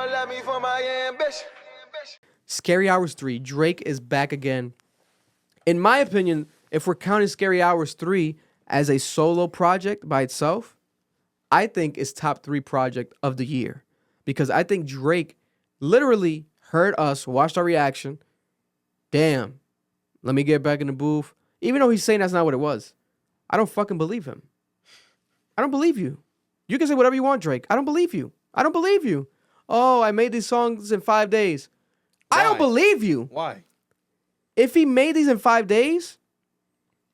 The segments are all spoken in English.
don't love me for my ambition. Scary Hours 3, Drake is back again. In my opinion, if we're counting Scary Hours 3 as a solo project by itself, I think it's top 3 project of the year. Because I think Drake literally heard us, watched our reaction. Damn, let me get back in the booth. Even though he's saying that's not what it was. I don't fucking believe him. I don't believe you. You can say whatever you want, Drake. I don't believe you. I don't believe you. Oh, I made these songs in 5 days. Why? I don't believe you. Why? If he made these in 5 days,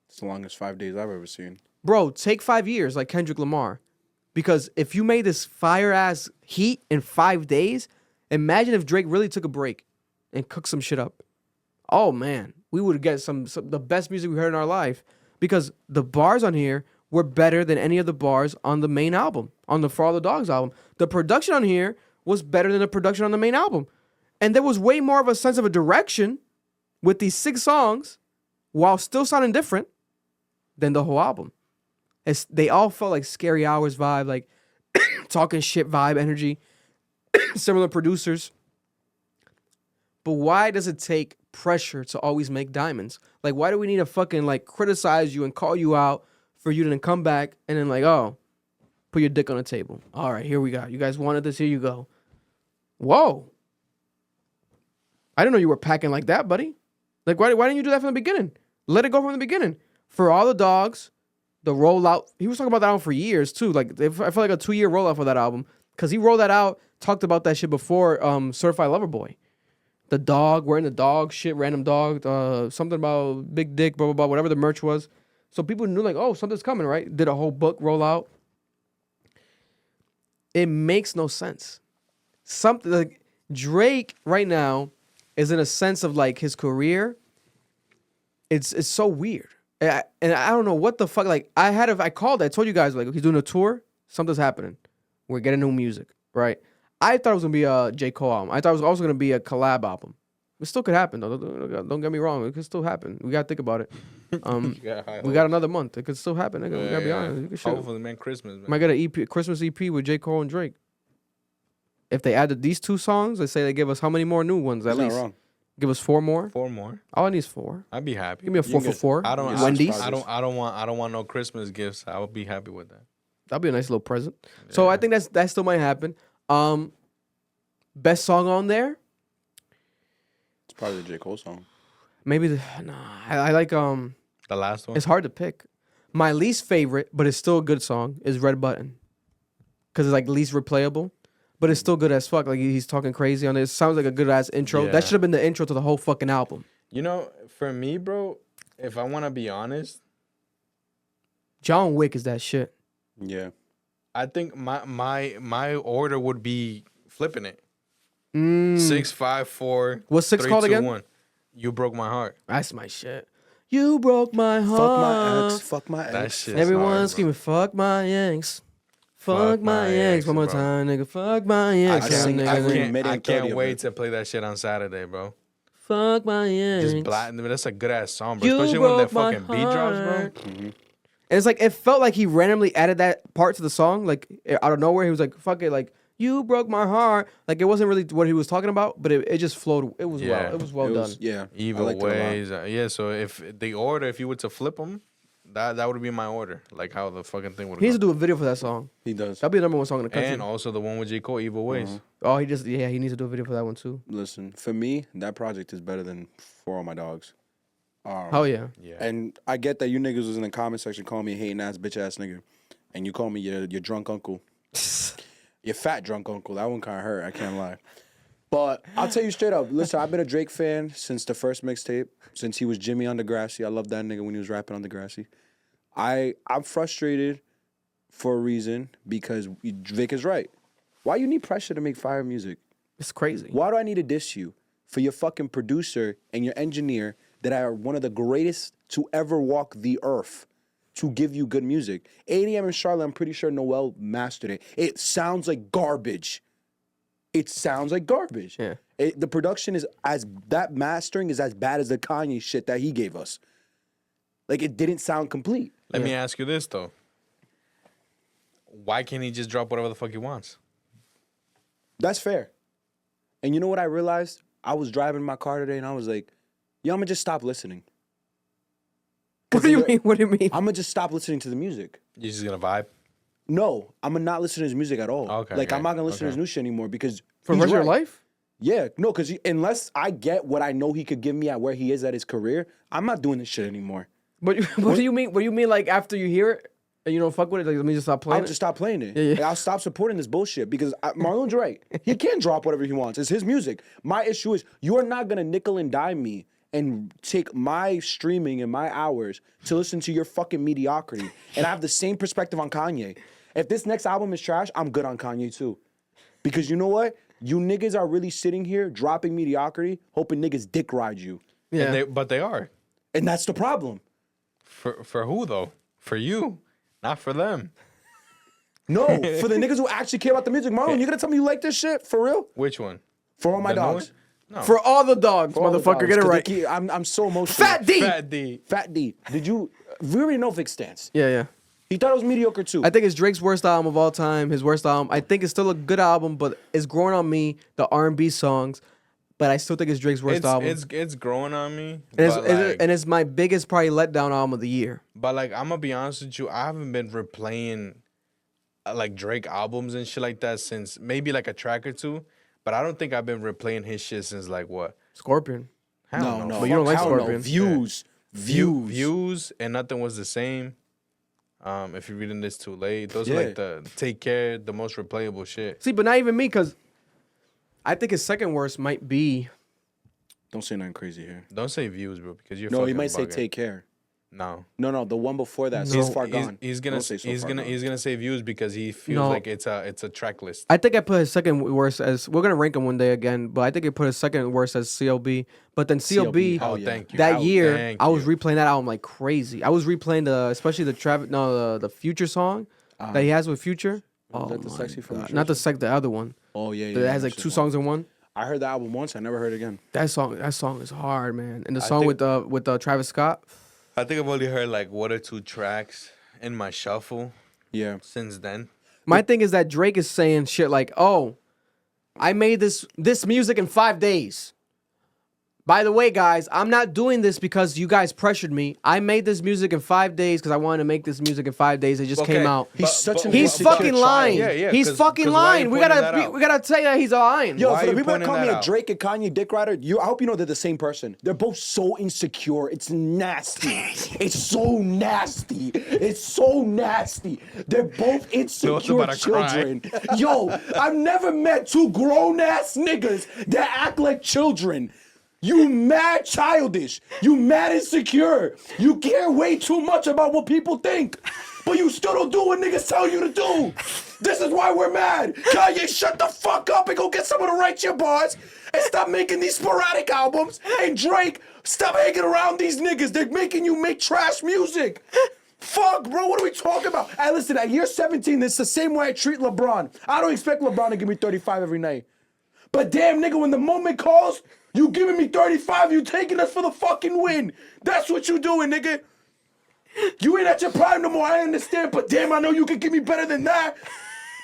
It's the longest 5 days I've ever seen. bro, take 5 years like Kendrick Lamar. Because if you made this fire-ass heat in 5 days, imagine if Drake really took a break and cooked some shit up. Oh, man. We would get some the best music we heard in our life. Because the bars on here were better than any of the bars on the main album, on the For All the Dogs album. The production on here was better than the production on the main album. And there was way more of a sense of a direction with these 6 songs while still sounding different than the whole album. They all felt like Scary Hours vibe, like talking shit vibe energy, similar producers. But why does it take pressure to always make diamonds? Like, why do we need to fucking like criticize you and call you out for you to then come back and then like, oh, put your dick on the table. All right, here we go. You guys wanted this, here you go. Whoa. I didn't know you were packing like that, buddy. Like, why didn't you do that from the beginning? Let it go from the beginning. For All the Dogs, the rollout, he was talking about that album for years too. Like, I felt like a 2-year rollout for that album. Because he rolled that out, talked about that shit before Certified Lover Boy. The dog, wearing the dog shit, random dog, something about big dick, blah, blah, blah, whatever the merch was. So people knew like, oh, something's coming, right? Did a whole book rollout. It makes no sense. Something like Drake right now is in a sense of like his career. It's so weird. And I don't know what the fuck. Like I called. I told you guys like he's doing a tour. Something's happening. We're getting new music, right? I thought it was gonna be a J. Cole album. I thought it was also gonna be a collab album. It still could happen though. Don't get me wrong. It could still happen. We gotta think about it. We got another month. It could still happen. We gotta be honest. Hopefully, man, Christmas. Man. Might get an EP, Christmas EP with J. Cole and Drake. If they added these 2 songs, they say they give us how many more new ones at least? Not wrong. Give us 4 more. 4 more. All I need is 4. I'd be happy. Give me a 4 for 4. I don't. Wendy's. I don't want no Christmas gifts. I would be happy with that. That'd be a nice little present. Yeah. So I think that still might happen. Best song on there? It's probably the J. Cole song. Maybe I like the last one. It's hard to pick. My least favorite, but it's still a good song, is Red Button. Cause it's like least replayable. But it's still good as fuck. Like he's talking crazy on it. It sounds like a good ass intro. Yeah. That should have been the intro to the whole fucking album. You know, for me, bro, if I want to be honest, John Wick is that shit. Yeah. I think my order would be flipping it. 6, 5, 4. What's 6 called again? 1. You Broke My Heart. That's my shit. You broke my heart. Fuck my ex. Fuck my ex. That shit. Everyone's screaming, fuck my ex. Fuck my ex. One more time, nigga. Fuck my ex. I can't wait to play that shit on Saturday, bro. Fuck my ex. Just that's a good ass song, bro. Especially when that fucking beat drops, bro. Mm-hmm. And it's like, it felt like he randomly added that part to the song. Like, out of nowhere, he was like, fuck it, like, you broke my heart. Like, it wasn't really what he was talking about, but it just flowed. It was well done. Yeah. Evil ways. Yeah, so if the order, if you were to flip them, that would be my order. Like how the fucking thing would He needs to do a video for that song. He does. That'll be the #1 song in the country. And also the one with J. Cole, Evil Ways. Oh, he needs to do a video for that one too. Listen, for me, that project is better than For All My Dogs. Oh yeah. And I get that you niggas was in the comment section calling me a hating ass bitch ass nigga, and you call me your drunk uncle. Your fat drunk uncle. That one kind of hurt. I can't lie. But I'll tell you straight up. Listen, I've been a Drake fan since the first mixtape, since he was Jimmy on Degrassi. I love that nigga when he was rapping on Degrassi. I'm frustrated for a reason because Vic is right. Why you need pressure to make fire music? It's crazy. Why do I need to diss you for your fucking producer and your engineer that are one of the greatest to ever walk the earth to give you good music? ADM and Charlotte, I'm pretty sure Noel mastered it. It sounds like garbage. Yeah. The production that mastering is as bad as the Kanye shit that he gave us. Like, it didn't sound complete. Let me ask you this, though. Why can't he just drop whatever the fuck he wants? That's fair. And you know what I realized? I was driving my car today and I was like, yo, I'm gonna just stop listening. What do you mean? What do you mean? I'm gonna just stop listening to the music. You're just gonna vibe. No, I'm gonna not listen to his music at all. Okay, Like, I'm okay, not gonna listen to okay. his new shit anymore because For the he's rest of your right. life? Yeah, no, because unless I get what I know he could give me at where he is at his career, I'm not doing this shit anymore. What do you mean? What do you mean? Like after you hear it and you don't fuck with it, like let me just stop playing I'll it? just stop playing it. Yeah. Like, I'll stop supporting this bullshit because Marlon's right. He can drop whatever he wants. It's his music. My issue is you are not gonna nickel and dime me and take my streaming and my hours to listen to your fucking mediocrity. And I have the same perspective on Kanye. If this next album is trash, I'm good on Kanye too. Because you know what? You niggas are really sitting here dropping mediocrity, hoping niggas dick ride you. Yeah. But they are. And that's the problem. For who though? For you, not for them. No, for the niggas who actually care about the music. Marlon, you gonna tell me you like this shit? For real? Which one? For all my The new dogs. one? No. For all the dogs, For all the motherfucker, dogs, get it 'cause they right. keep- I'm so emotional. Fat D. Fat D. Fat D. Did you? We already know Vic stance. Yeah, yeah. He thought it was mediocre too. I think it's Drake's worst album of all time. His worst album. I think it's still a good album, but it's growing on me. The R&B songs, but I still think it's Drake's worst album. It's growing on me. and But it's my biggest probably letdown album of the year. but like I'm gonna be honest with you, I haven't been replaying like Drake albums and shit like that since maybe like a track or two. But I don't think I've been replaying his shit since like what? Scorpion. Hell no. But you don't like hell no. Scorpion. Views. Views and nothing was the same. If you're reading this too late, those are Yeah. like the Take Care, the most replayable shit. See, but not even me, because I think his second worst might be. Don't say nothing crazy here. Don't say Views, bro, because you're No, he fucking might say bugging. Take Care. No. No, the one before that. No. So far gone. He's gonna Don't say So he's Far gonna Gone. he's gonna say Views because he feels No. like it's a track list. I think I put his second worst as. We're gonna rank him one day again, but I think I put his second worst as CLB. But then CLB, Oh, yeah. thank you. that Oh, year, thank I was you. replaying that album like crazy. I was replaying especially the Future song that he has with Future. Oh that the my Sexy from God. Not the other one. Oh yeah, That has like shit two bomb. songs in one. I heard the album once. I never heard it again. That song is hard, man. And the song think- with Travis Scott. I think I've only heard like one or two tracks in my shuffle Yeah. since then. My thing is that Drake is saying shit like, "Oh, I made this music in 5 days. By the way, guys, I'm not doing this because you guys pressured me. I made this music in 5 days because I wanted to make this music in 5 days. It just came out. He's such an He's insecure fucking child. lying. Yeah, yeah, He's 'cause- fucking 'cause why are you lying. We pointing that gotta out? we gotta tell you that he's lying. Yo, Why for are the you people that pointing call that me a out? Drake and Kanye dick rider, I hope you know they're the same person. They're both so insecure. It's nasty. It's so nasty. It's so nasty. They're both insecure about to cry. children. Yo, I've never met two grown ass niggas that act like children. You mad childish. You mad insecure. You care way too much about what people think. But you still don't do what niggas tell you to do. This is why we're mad. Kanye, shut the fuck up and go get someone to write your bars and stop making these sporadic albums. And Drake, stop hanging around these niggas. They're making you make trash music. Fuck, bro, what are we talking about? Hey, listen, at year 17, it's the same way I treat LeBron. I don't expect LeBron to give me 35 every night. But damn, nigga, when the moment calls, you giving me 35, you taking us for the fucking win. That's what you doing, nigga. You ain't at your prime no more, I understand, but damn, I know you can give me better than that.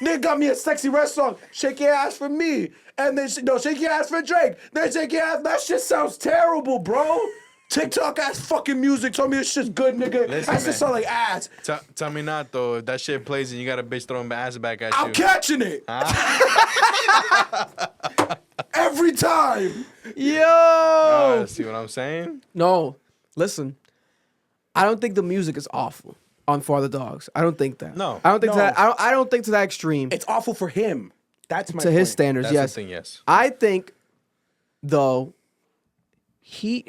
Nigga got me a Sexy Red song, Shake Your Ass for me. And then, no, Shake Your Ass for Drake. Then Shake Your Ass, that shit sounds terrible, bro. TikTok ass fucking music told me this shit's good, nigga. Listen, That shit man. sound like ass. Tell me not though. If that shit plays and you got a bitch throwing ass back at I'm you. catching it. Every time. Yo. See what I'm saying? No, listen. I don't think the music is awful on For the Dogs. I don't think that. No. I don't think No. that. I don't think to that extreme. It's awful for him. That's my To his point. standards, That's yes. the thing, yes. I think, though, he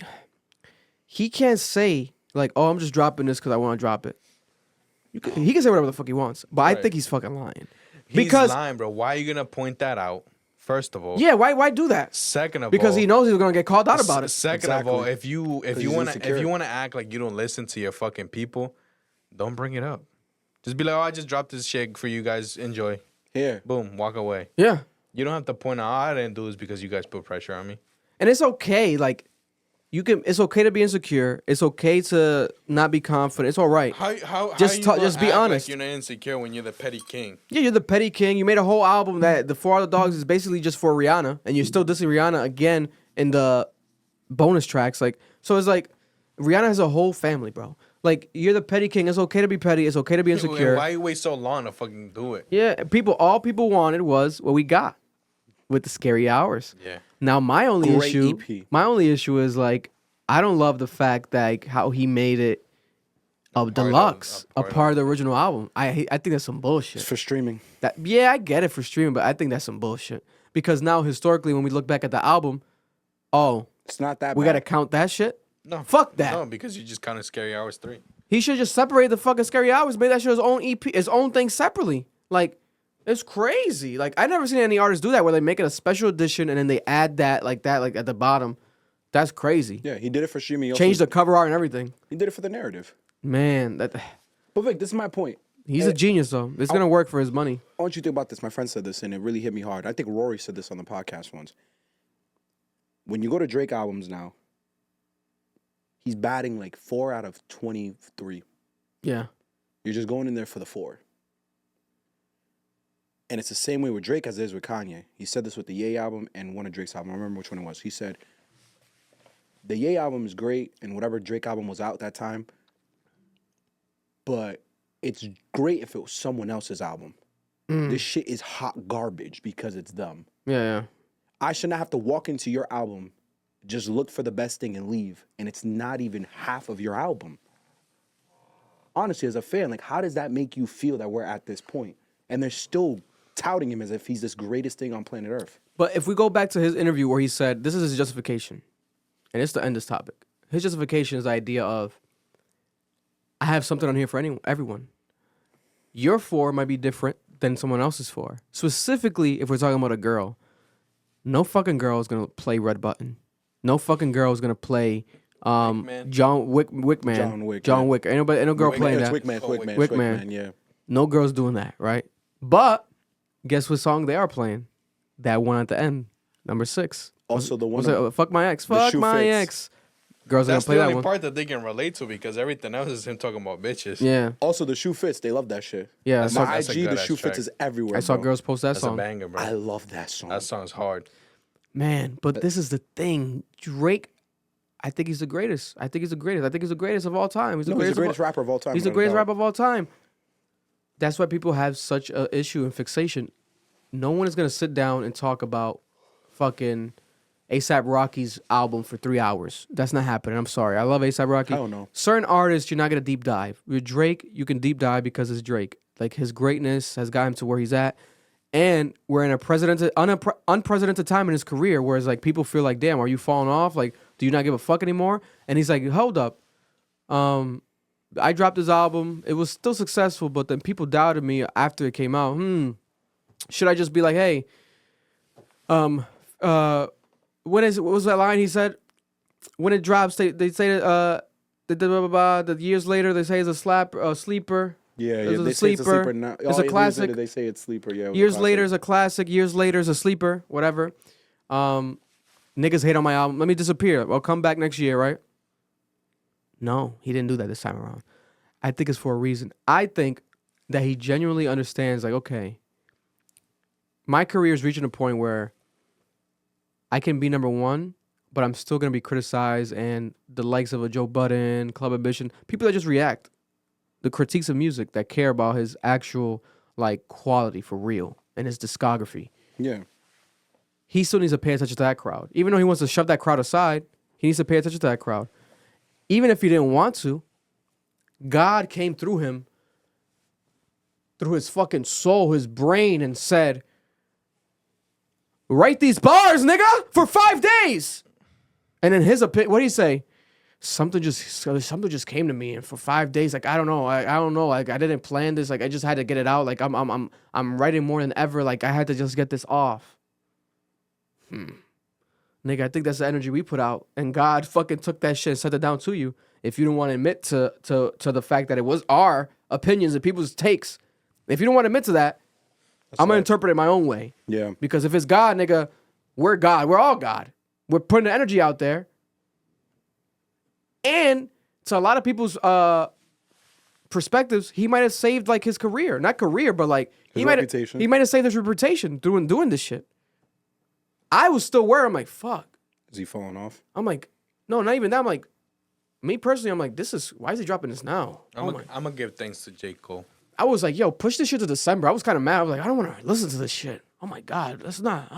can't say like, "Oh, I'm just dropping this because I want to drop it." He can say whatever the fuck he wants, but I Right. think he's fucking lying. He's lying, bro. Why are you gonna point that out? First of all. Yeah, why do that? Second of Because all, he knows he's gonna get called out about it. Second of all, if you he's wanna insecure. act like you don't listen to your fucking people, don't bring it up. Just be like, oh, I just dropped this shit for you guys. Enjoy. Here. Boom. Walk away. Yeah, You don't have to point out, "Oh, I didn't do this because you guys put pressure on me." and it's okay. Like, It's okay to be insecure. It's okay to not be confident. It's all right. Just be honest. Like you're not insecure when you're the petty king. Yeah, you're the petty king. You made a whole album that the For Other Dogs is basically just for Rihanna, and you're still dissing Rihanna again in the bonus tracks. Like, so it's like Rihanna has a whole family, bro. Like, you're the petty king. It's okay to be petty. It's okay to be insecure. Why you wait so long to fucking do it? Yeah, all people wanted was what we got with the Scary Hours. Yeah. Now my only Great issue, EP. is like I don't love the fact that like, how he made it deluxe, a part of the original album. I think that's some bullshit. It's for streaming. Yeah, I get it for streaming, but I think that's some bullshit because now historically, when we look back at the album, It's not that we bad. gotta count that shit. No. Fuck that. No, because you just counted Scary Hours 3. He should just separate the fucking Scary Hours, made that shit his own EP, his own thing separately. Like, it's crazy. Like, I never seen any artists do that where they make it a special edition and then they add that like at the bottom. That's crazy. Yeah, he did it for streaming. Change the cover art and everything. He did it for the narrative. Man, But Vic, this is my point. he's a genius though. It's gonna work for his money. I want you to think about this. My friend said this, and it really hit me hard. I think Rory said this on the podcast once. When you go to Drake albums now, he's batting like 4 out of 23. Yeah. You're just going in there for the 4. And it's the same way with Drake as it is with Kanye. He said this with the Ye album and one of Drake's album. I remember which one it was. He said, the Ye album is great, and whatever Drake album was out that time, but it's great if it was someone else's album. This shit is hot garbage because it's them. Yeah. I should not have to walk into your album, just look for the best thing and leave, and it's not even half of your album. Honestly, as a fan, like, how does that make you feel that we're at this point? And they're still touting him as if he's this greatest thing on planet Earth. But if we go back to his interview where he said, this is his justification, and it's to end this topic. His justification is the idea of, I have something on here for everyone. Your 4 might be different than someone else's 4. Specifically, if we're talking about a girl, no fucking girl is going to play Red Button. No fucking girl is going to play John Wick. Ain't no girl playing that. Wickman, yeah. No girls doing that, right? But guess what song they are playing? That one at the end, number 6. Also, the one Was it Fuck My Ex? Fuck My Fits. Ex. Girls are gonna That's play the that only one. part that they can relate to because everything else is him talking about bitches. Yeah, Also, the shoe fits. They love that shit. yeah. That's I a- saw, My that's IG, the good-ass shoe track. fits is everywhere. I saw bro. girls post that That's a song. banger, bro. I love that song. That song's hard. Man, but this is the thing. Drake, I think he's the greatest. I think he's the greatest of all time. He's the greatest rapper of all time. He's the without a greatest doubt. rapper of all time. That's why people have such an issue and fixation. No one is gonna sit down and talk about fucking A$AP Rocky's album for 3 hours. That's not happening. I'm sorry. I love A$AP Rocky. Hell no. Certain artists, you're not gonna deep dive. With Drake, you can deep dive because it's Drake. Like, his greatness has got him to where he's at. And we're in a unprecedented time in his career where it's like people feel like, damn, are you falling off? Like, do you not give a fuck anymore? And he's like, hold up. I dropped this album. It was still successful, but then people doubted me after it came out. Should I just be like, hey, what was that line he said? When it drops, they say that years later they say it's a sleeper. Yeah, It's yeah. a They say it's a sleeper. sleeper now. It's a years classic. later, they say it's sleeper. Yeah. it was a Years classic. later is a classic. Years later is a sleeper. Whatever. Niggas hate on my album. Let me disappear. I'll come back next year, right? No, he didn't do that this time around. I think it's for a reason. I think that he genuinely understands, like, okay, my career is reaching a point where I can be number one, but I'm still going to be criticized, and the likes of a Joe Budden, Club Ambition, people that just react, the critiques of music that care about his actual, like, quality for real and his discography. Yeah. He still needs to pay attention to that crowd. Even though he wants to shove that crowd aside, he needs to pay attention to that crowd. Even if he didn't want to, God came through him, through his fucking soul, his brain, and said, write these bars, nigga, for 5 days. And in his opinion, what did he say? Something just came to me, and for 5 days, like, I don't know, like, I didn't plan this, like, I just had to get it out, like, I'm writing more than ever, like, I had to just get this off. Nigga, I think that's the energy we put out, and God fucking took that shit and sent it down to you. If you don't want to admit to the fact that it was our opinions and people's takes, if you don't want to admit to that, I'm gonna interpret it my own way. Yeah. Because if it's God, nigga, we're God. We're all God. We're putting the energy out there. And to a lot of people's perspectives, he might have saved like his career. Not career, but like His he might reputation. have saved his reputation doing this shit. I was still worried. I'm like, fuck. Is he falling off? I'm like, no, not even that. I'm like, me personally, I'm like, why is he dropping this now? I'm gonna give thanks to J. Cole. I was like, yo, push this shit to December. I was kind of mad. I was like, I don't want to listen to this shit. Oh my God, that's not,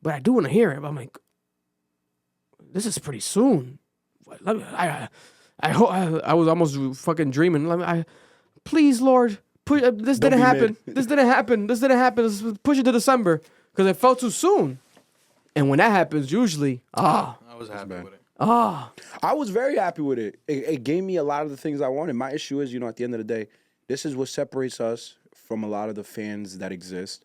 but I do want to hear it. But I'm like, this is pretty soon. Let me, I hope I was almost fucking dreaming. Please, Lord, push, this Don't didn't be happen. mid. This didn't happen. This didn't happen. Let's push it to December because it felt too soon. And when that happens, usually, I was happy with it. I was very happy with it. It gave me a lot of the things I wanted. My issue is, at the end of the day, this is what separates us from a lot of the fans that exist.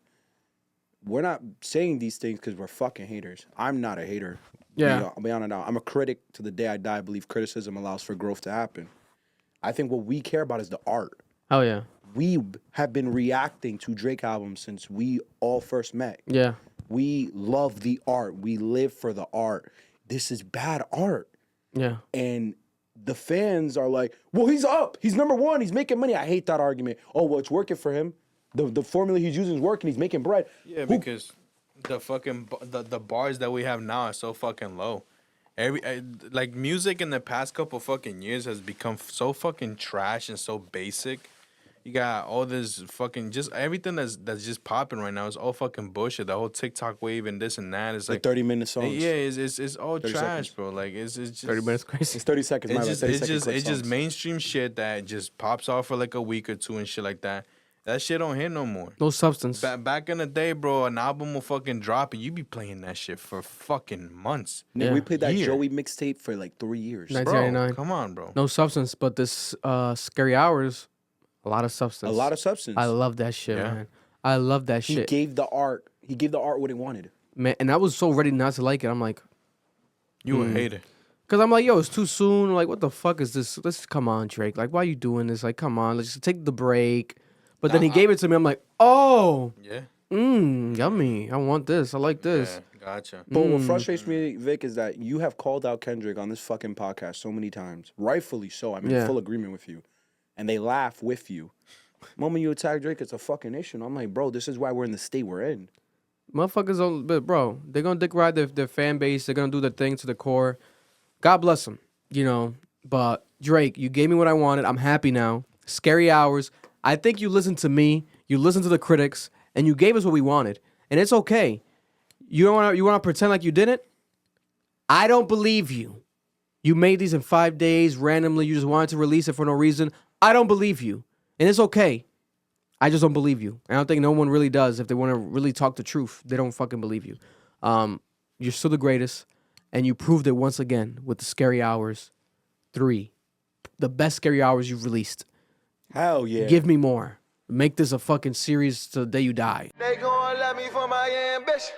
We're not saying these things because we're fucking haters. I'm not a hater. Yeah. I'll be honest now. I'm a critic to the day I die. I believe criticism allows for growth to happen. I think what we care about is the art. Oh yeah, We have been reacting to Drake albums since we all first met. yeah, We love the art. We live for the art. This is bad art. yeah. And the fans are like, well, he's up. He's number one. He's making money. I hate that argument. Oh, well, it's working for him. The formula he's using is working. He's making bread. Yeah, because the fucking the bars that we have now are so fucking low. Like music in the past couple fucking years has become so fucking trash and so basic. You got all this fucking just everything that's just popping right now is all fucking bullshit. The whole TikTok wave and this and that is Like like 30-minute songs. yeah, it's all 30 trash, seconds. bro. Like it's just 30 minutes crazy. It's 30 seconds. My bad. 30-second clip it's just songs. mainstream shit that just pops off for like a week or two and shit like that. That shit don't hit no more. No substance. Back in the day, bro, an album will fucking drop and you be playing that shit for fucking months. Nigga, Yeah. we played that Year. Joey mixtape for like 3 years. Nice. Bro, 1999. come on, bro. No substance, but this Scary Hours, a lot of substance. A lot of substance. I love that shit, Yeah. man. I love that He shit, gave the art. He gave the art what it wanted. man. And I was so ready not to like it. I'm like, You a hater. cause I'm like, yo, it's too soon. Like, what the fuck is this? Let's come on, Drake. Like, why you doing this? Like, come on, let's just take the break. But then he gave it to me. I'm like, oh, Yeah. yummy. I want this. I like this. Yeah, gotcha. But what frustrates me, Vic, is that you have called out Kendrick on this fucking podcast so many times. Rightfully so. I'm in Yeah. full agreement with you. And they laugh with you. Moment you attack Drake, it's a fucking issue. And I'm like, bro, this is why we're in the state we're in. Motherfuckers, but bro, they're gonna dick ride their fan base. They're gonna do their thing to the core. God bless them, But Drake, you gave me what I wanted. I'm happy now. Scary Hours. I think you listened to me. You listened to the critics, and you gave us what we wanted. And it's okay. You want to pretend like you didn't? I don't believe you. You made these in 5 days randomly. You just wanted to release it for no reason. I don't believe you, and it's okay. I just don't believe you. I don't think no one really does. If they want to really talk the truth, they don't fucking believe you. You're still the greatest, and you proved it once again with the Scary Hours 3. The best Scary Hours you've released. Hell yeah. Give me more. Make this a fucking series till the day you die. They gon' love me for my ambition.